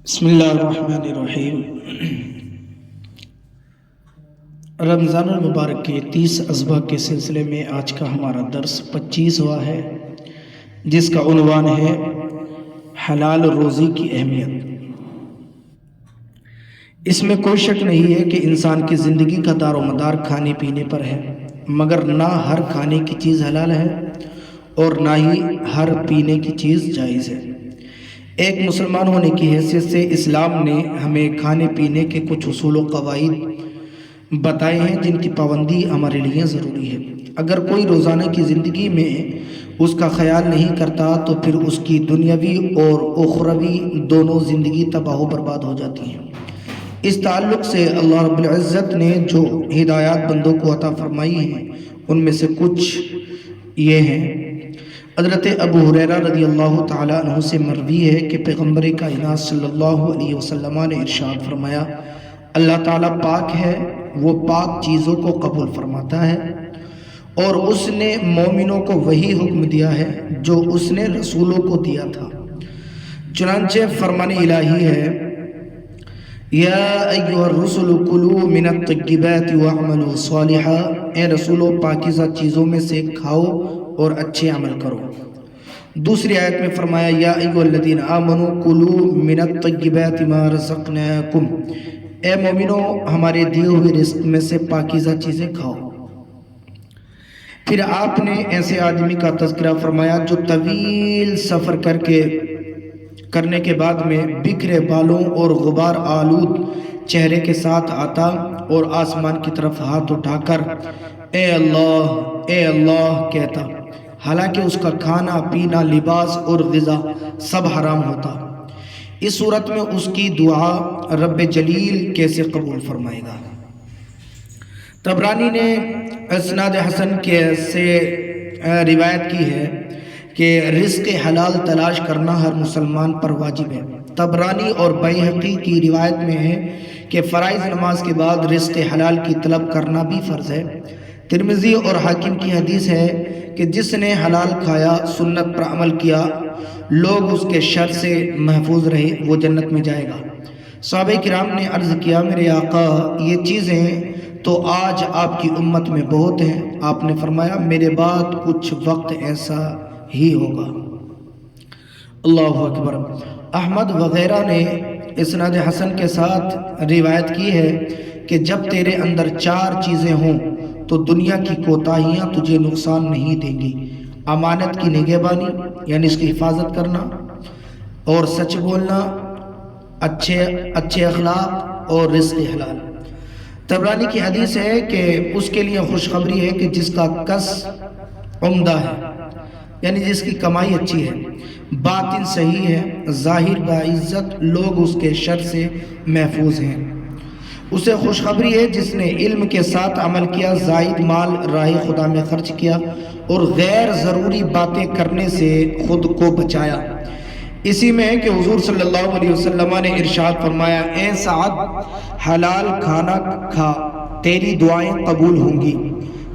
بسم اللہ الرحمن الرحیم۔ رمضان المبارک کے 30 اسباق کے سلسلے میں آج کا ہمارا درس 25واں ہے، جس کا عنوان ہے حلال روزی کی اہمیت۔ اس میں کوئی شک نہیں ہے کہ انسان کی زندگی کا دار و مدار کھانے پینے پر ہے، مگر نہ ہر کھانے کی چیز حلال ہے اور نہ ہی ہر پینے کی چیز جائز ہے۔ ایک مسلمان ہونے کی حیثیت سے اسلام نے ہمیں کھانے پینے کے کچھ اصول و قواعد بتائے ہیں جن کی پابندی ہمارے لیے ضروری ہے۔ اگر کوئی روزانہ کی زندگی میں اس کا خیال نہیں کرتا تو پھر اس کی دنیاوی اور اخروی دونوں زندگی تباہ و برباد ہو جاتی ہیں۔ اس تعلق سے اللہ رب العزت نے جو ہدایات بندوں کو عطا فرمائی ہیں ان میں سے کچھ یہ ہیں۔ حضرت ابو ہریرہ رضی اللہ تعالیٰ عنہ سے مروی ہے کہ پیغمبر کائنات صلی اللہ علیہ وسلم نے ارشاد فرمایا، اللہ تعالیٰ پاک ہے، وہ پاک چیزوں کو قبول فرماتا ہے، اور اس نے مومنوں کو وہی حکم دیا ہے جو اس نے رسولوں کو دیا تھا۔ چنانچہ فرمان الہی ہے، یا ایھا الرسل کلوا من الطیبات واعملوا صالحا، اے رسولو پاکیزہ چیزوں میں سے کھاؤ اور اچھے عمل کرو۔ دوسری آیت میں فرمایا، یا ایھا الذین آمنوا کلوا من الطیبات ما رزقناکم، اے مومنو ہمارے دیے ہوئے رزق میں سے پاکیزہ چیزیں کھاؤ۔ پھر آپ نے ایسے آدمی کا تذکرہ فرمایا جو طویل سفر کرنے کے بعد میں بکھرے بالوں اور غبار آلود چہرے کے ساتھ آتا اور آسمان کی طرف ہاتھ اٹھا کر اے اللہ کہتا، حالانکہ اس کا کھانا پینا لباس اور غذا سب حرام ہوتا۔ اس صورت میں اس کی دعا رب جلیل کیسے قبول فرمائے گا؟ طبرانی نے اسناد حسن سے روایت کی ہے کہ رزق حلال تلاش کرنا ہر مسلمان پر واجب ہے۔ طبرانی اور بیہقی کی روایت میں ہے کہ فرائض نماز کے بعد رزق حلال کی طلب کرنا بھی فرض ہے۔ ترمذی اور حاکم کی حدیث ہے کہ جس نے حلال کھایا، سنت پر عمل کیا، لوگ اس کے شر سے محفوظ رہے، وہ جنت میں جائے گا۔ صحابہ کرام نے عرض کیا، میرے آقا یہ چیزیں تو آج آپ کی امت میں بہت ہیں۔ آپ نے فرمایا، میرے بعد کچھ وقت ایسا ہی ہوگا۔ اللہ اکبر۔ احمد وغیرہ نے اسناد حسن کے ساتھ روایت کی ہے کہ جب تیرے اندر 4 چیزیں ہوں تو دنیا کی کوتاہیاں تجھے نقصان نہیں دیں گی: امانت کی نگہبانی یعنی اس کی حفاظت کرنا، اور سچ بولنا، اچھے اخلاق اور رزق حلال۔ طبرانی کی حدیث ہے کہ اس کے لیے خوشخبری ہے کہ جس کا کسب عمدہ ہے، یعنی جس کی کمائی اچھی ہے، باطن صحیح ہے، ظاہر باعزت، لوگ اس کے شر سے محفوظ ہیں۔ اسے خوشخبری ہے جس نے علم کے ساتھ عمل کیا، زائد مال راہ خدا میں خرچ کیا اور غیر ضروری باتیں کرنے سے خود کو بچایا۔ اسی میں ہے کہ حضور صلی اللہ علیہ وسلم نے ارشاد فرمایا، اے سعد حلال کھانا کھا، تیری دعائیں قبول ہوں گی۔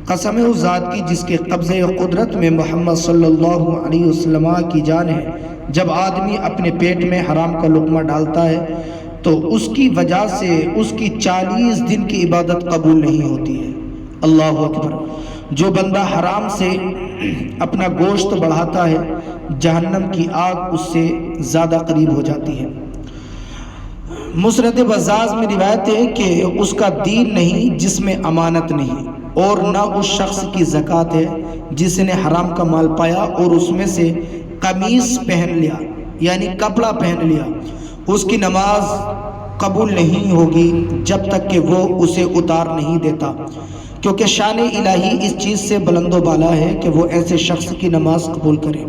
قسم ہے اس ذات کی جس کے قبضے قدرت میں محمد صلی اللہ علیہ وسلم کی جان ہے، جب آدمی اپنے پیٹ میں حرام کا لقمہ ڈالتا ہے تو اس کی وجہ سے اس کی 40 دن کی عبادت قبول نہیں ہوتی ہے۔ اللہ اکبر۔ جو بندہ حرام سے اپنا گوشت بڑھاتا ہے، جہنم کی آگ اس سے زیادہ قریب ہو جاتی ہے۔ مسند بزاز میں روایت ہے کہ اس کا دین نہیں جس میں امانت نہیں، اور نہ اس شخص کی زکوٰۃ ہے جس نے حرام کا مال پایا اور اس میں سے قمیص پہن لیا یعنی کپڑا پہن لیا، اس کی نماز قبول نہیں ہوگی جب تک کہ وہ اسے اتار نہیں دیتا، کیونکہ شان الہی اس چیز سے بلند و بالا ہے کہ وہ ایسے شخص کی نماز قبول کرے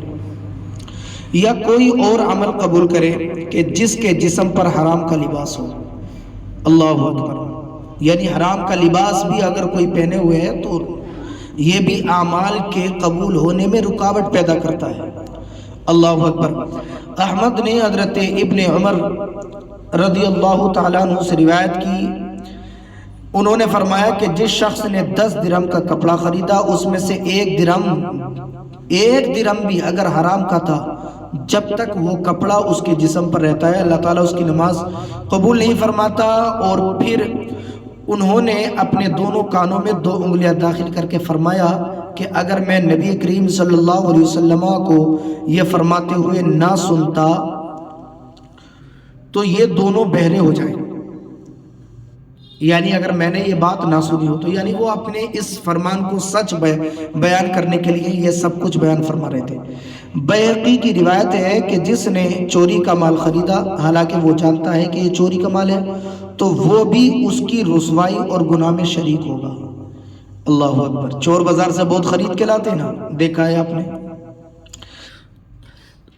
یا کوئی اور عمل قبول کرے کہ جس کے جسم پر حرام کا لباس ہو۔ اللہ اکبر۔ یعنی حرام کا لباس بھی اگر کوئی پہنے ہوئے ہے تو یہ بھی اعمال کے قبول ہونے میں رکاوٹ پیدا کرتا ہے۔ اللہ اکبر۔ احمد نے حضرت ابن عمر رضی اللہ تعالیٰ عنہ سے روایت کی، انہوں نے فرمایا کہ جس شخص نے 10 درہم کا کپڑا خریدا، اس میں سے ایک درہم بھی اگر حرام کا تھا جب تک وہ کپڑا اس کے جسم پر رہتا ہے اللہ تعالیٰ اس کی نماز قبول نہیں فرماتا۔ اور پھر انہوں نے اپنے دونوں کانوں میں 2 انگلیاں داخل کر کے فرمایا کہ اگر میں نبی کریم صلی اللہ علیہ وسلم کو یہ فرماتے ہوئے نہ سنتا تو یہ دونوں بہرے ہو جائیں، یعنی اگر میں نے یہ بات نہ سنی ہو تو، یعنی وہ اپنے اس فرمان کو سچ بیان کرنے کے لیے یہ سب کچھ بیان فرما رہے تھے۔ بیہقی کی روایت ہے کہ جس نے چوری کا مال خریدا حالانکہ وہ جانتا ہے کہ یہ چوری کا مال ہے تو وہ بھی اس کی رسوائی اور گناہ میں شریک ہوگا۔ اللہ اکبر، چور بازار سے بہت خرید کے لاتے ہیں نا، دیکھا ہے آپ نے۔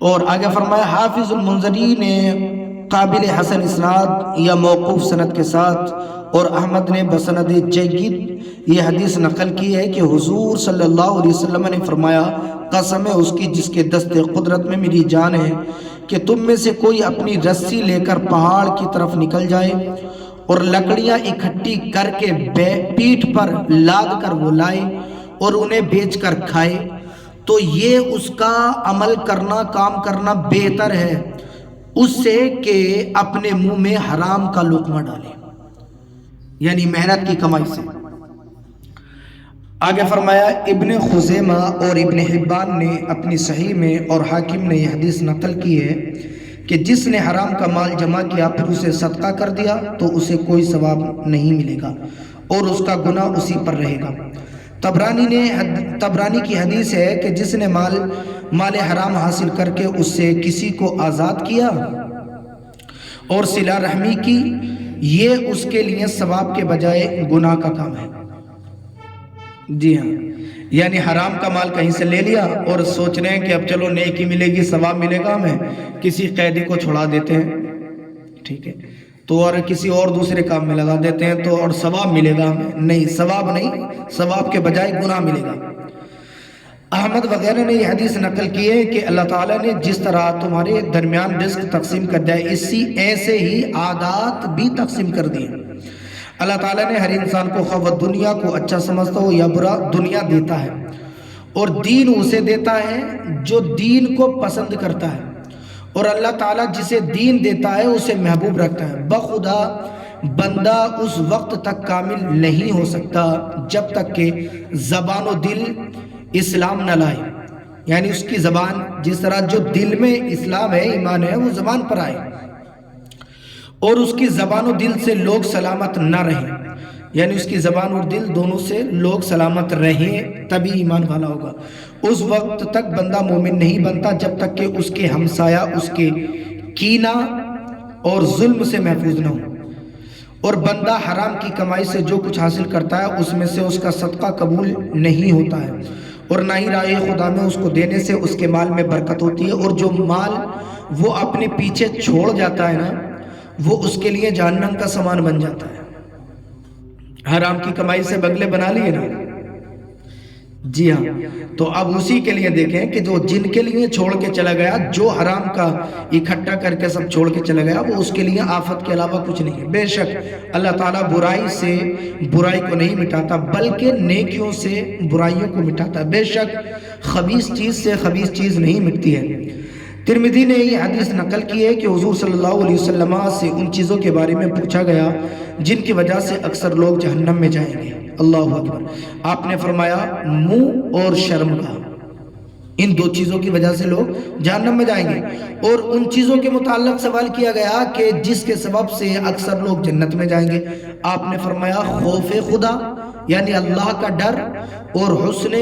اور آگے فرمایا حافظ المنذری نے قابل حسن اسناد یا موقوف سند کے ساتھ اور احمد نے بسند جید یہ حدیث نقل کی ہے کہ حضور صلی اللہ علیہ وسلم نے فرمایا قسم ہے اس کی جس کے دست قدرت میں میری جان ہے کہ تم میں سے کوئی اپنی رسی لے کر پہاڑ کی طرف نکل جائے اور لکڑیاں اکٹھی کر کے پیٹھ پر لاد کر وہ لائے اور انہیں بیچ کر کھائے تو یہ اس کا عمل کرنا، کام کرنا بہتر ہے اس سے کہ اپنے منہ میں حرام کا لقمہ ڈالے، یعنی محنت کی کمائی سے۔ آگے فرمایا ابن خزیمہ اور ابن حبان نے اپنی صحیح میں اور حاکم نے یہ حدیث نقل کی ہے کہ جس نے حرام کا مال جمع کیا پھر اسے صدقہ کر دیا تو اسے کوئی ثواب نہیں ملے گا اور اس کا گناہ اسی پر رہے گا۔ طبرانی کی حدیث ہے کہ جس نے مال حرام حاصل کر کے اس سے کسی کو آزاد کیا اور صلہ رحمی کی، یہ اس کے لیے ثواب کے بجائے گناہ کا کام ہے۔ جی ہاں، یعنی حرام کا مال کہیں سے لے لیا اور سوچ رہے ہیں کہ اب چلو نیکی ملے گی، ثواب ملے گا، ہمیں کسی قیدی کو چھڑا دیتے ہیں، ٹھیک ہے، تو اور کسی اور دوسرے کام میں لگا دیتے ہیں تو اور ثواب ملے گا ہمیں، نہیں، ثواب نہیں، ثواب کے بجائے گناہ ملے گا۔ احمد وغیرہ نے یہ حدیث نقل کی ہے کہ اللہ تعالیٰ نے جس طرح تمہارے درمیان رزق تقسیم کر دیا ایسے ہی عادات بھی تقسیم کر دی۔ اللہ تعالیٰ نے ہر انسان کو خواہ دنیا کو اچھا سمجھتا ہو یا برا دنیا دیتا ہے، اور دین اسے دیتا ہے جو دین کو پسند کرتا ہے، اور اللہ تعالیٰ جسے دین دیتا ہے اسے محبوب رکھتا ہے۔ بخدا بندہ اس وقت تک کامل نہیں ہو سکتا جب تک کہ زبان و دل اسلام نہ لائے، یعنی اس کی زبان، جس طرح جو دل میں اسلام ہے، ایمان ہے، وہ زبان پر آئے، اور اس کی زبان و دل سے لوگ سلامت نہ رہیں، یعنی اس کی زبان اور دل دونوں سے لوگ سلامت رہیں تبھی ایمان والا ہوگا۔ اس وقت تک بندہ مومن نہیں بنتا جب تک کہ اس کے ہمسایہ اس کے کینہ اور ظلم سے محفوظ نہ ہو، اور بندہ حرام کی کمائی سے جو کچھ حاصل کرتا ہے اس میں سے اس کا صدقہ قبول نہیں ہوتا ہے، اور نہ ہی راہ خدا میں اس کو دینے سے اس کے مال میں برکت ہوتی ہے، اور جو مال وہ اپنے پیچھے چھوڑ جاتا ہے نا وہ اس کے لیے جہنم کا سامان بن جاتا ہے۔ حرام کی کمائی سے بنگلے بنا لیے نا، جی ہاں، تو اب اسی کے لیے دیکھیں کہ جو جن کے لیے چھوڑ کے چلا گیا، جو حرام کا اکٹھا کر کے سب چھوڑ کے چلا گیا، وہ اس کے لیے آفت کے علاوہ کچھ نہیں ہے۔ بے شک اللہ تعالیٰ برائی سے برائی کو نہیں مٹاتا بلکہ نیکیوں سے برائیوں کو مٹاتا ہے۔ بے شک خبیث چیز سے خبیث چیز نہیں مٹتی ہے۔ ترمذی نے یہ حدیث نقل کی ہے کہ حضور صلی اللہ علیہ وسلم سے ان چیزوں کے بارے میں پوچھا گیا جن کی وجہ سے اکثر لوگ جہنم میں جائیں گے۔ اللہ اکبر، آپ نے فرمایا منہ اور شرمگاہ، ان 2 چیزوں کی وجہ سے لوگ جہنم میں جائیں گے، اور ان چیزوں کے متعلق سوال کیا گیا کہ جس کے سبب سے اکثر لوگ جنت میں جائیں گے۔ آپ نے فرمایا خوف خدا یعنی اللہ کا ڈر، اور حسن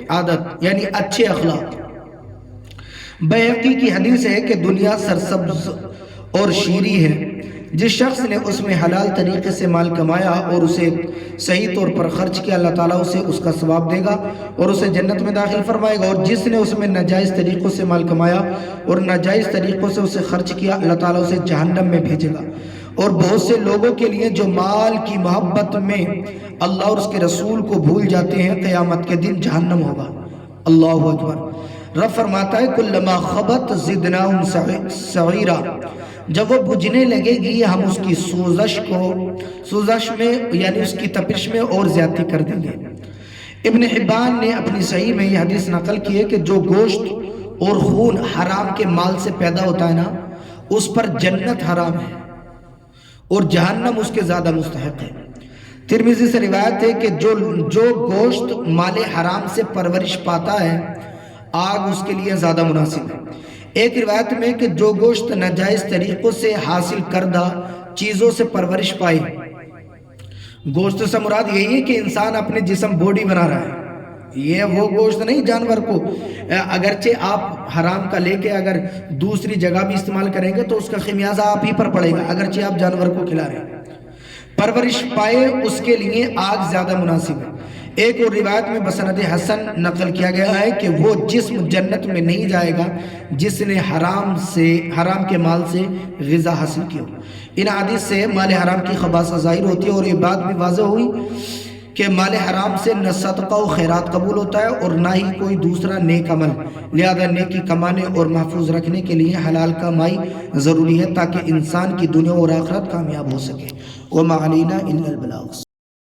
عادت یعنی اچھے اخلاق۔ بیہقی کی حدیث ہے کہ دنیا سرسبز اور شیریں ہے، جس شخص نے اس میں حلال طریقے سے مال کمایا اور اسے صحیح طور پر خرچ کیا، اللہ تعالیٰ اسے اس کا ثواب دے گا اور اسے جنت میں داخل فرمائے گا، اور جس نے اس میں ناجائز طریقوں سے مال کمایا اور ناجائز طریقوں سے اسے خرچ کیا، اللہ تعالیٰ اسے جہنم میں بھیجے گا۔ اور بہت سے لوگوں کے لیے جو مال کی محبت میں اللہ اور اس کے رسول کو بھول جاتے ہیں، قیامت کے دن جہنم ہوگا۔ اللہ اکبر۔ رب فرماتا ہے کلما خبت زدناہم سعیرا، جب وہ بجھنے لگے گی ہم اس کی سوزش میں یعنی اس کی تپش میں اور زیادتی کر دیں گے۔ ابن حبان نے اپنی صحیح میں یہ حدیث نقل کی ہے کہ جو گوشت اور خون حرام کے مال سے پیدا ہوتا ہے نا، اس پر جنت حرام ہے اور جہنم اس کے زیادہ مستحق ہے۔ ترمذی سے روایت ہے کہ جو گوشت مال حرام سے پرورش پاتا ہے آگ اس کے لیے زیادہ مناسب ہے۔ ایک روایت میں کہ جو گوشت ناجائز طریقوں سے حاصل کردہ چیزوں سے پرورش پائے، گوشت سے مراد یہی ہے کہ انسان اپنے جسم باڈی بنا رہا ہے، یہ وہ گوشت نہیں جانور کو، اگرچہ آپ حرام کا لے کے اگر دوسری جگہ بھی استعمال کریں گے تو اس کا خمیازہ آپ ہی پر پڑے گا، اگرچہ آپ جانور کو کھلا رہے ہیں۔ پرورش پائے اس کے لیے آگ زیادہ مناسب ہے۔ ایک اور روایت میں بسند حسن نقل کیا گیا ہے کہ وہ جسم جنت میں نہیں جائے گا جس نے حرام کے مال سے غذا حاصل کی ہو۔ ان حدیث سے مال حرام کی خباثت ظاہر ہوتی ہے، اور یہ بات بھی واضح ہوئی کہ مال حرام سے نہ صدقہ و خیرات قبول ہوتا ہے اور نہ ہی کوئی دوسرا نیک عمل، لہذا نیکی کمانے اور محفوظ رکھنے کے لیے حلال کمائی ضروری ہے تاکہ انسان کی دنیا اور آخرت کامیاب ہو سکے۔ وما علینا الا البلاغ۔